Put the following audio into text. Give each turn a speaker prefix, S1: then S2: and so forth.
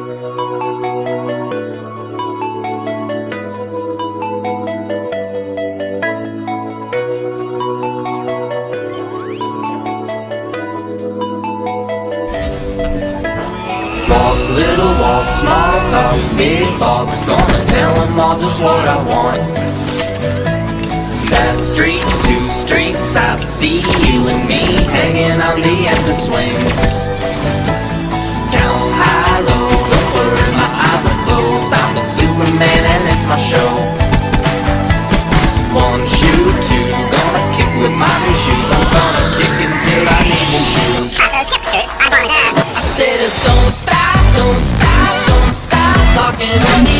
S1: Walk, little walk, small talk, big thoughts. Gonna tell them all just what I want. That street, 2 streets, I see you and me hanging on the end of swings. Count high, low, don't worry, my eyes are closed. I'm the Superman and it's my show. 1 shoe, 2, gonna kick with my new shoes. I'm gonna kick until I need new shoes.
S2: At those hipsters, I bought
S1: I said, don't stop, don't stop, don't stop talking to me.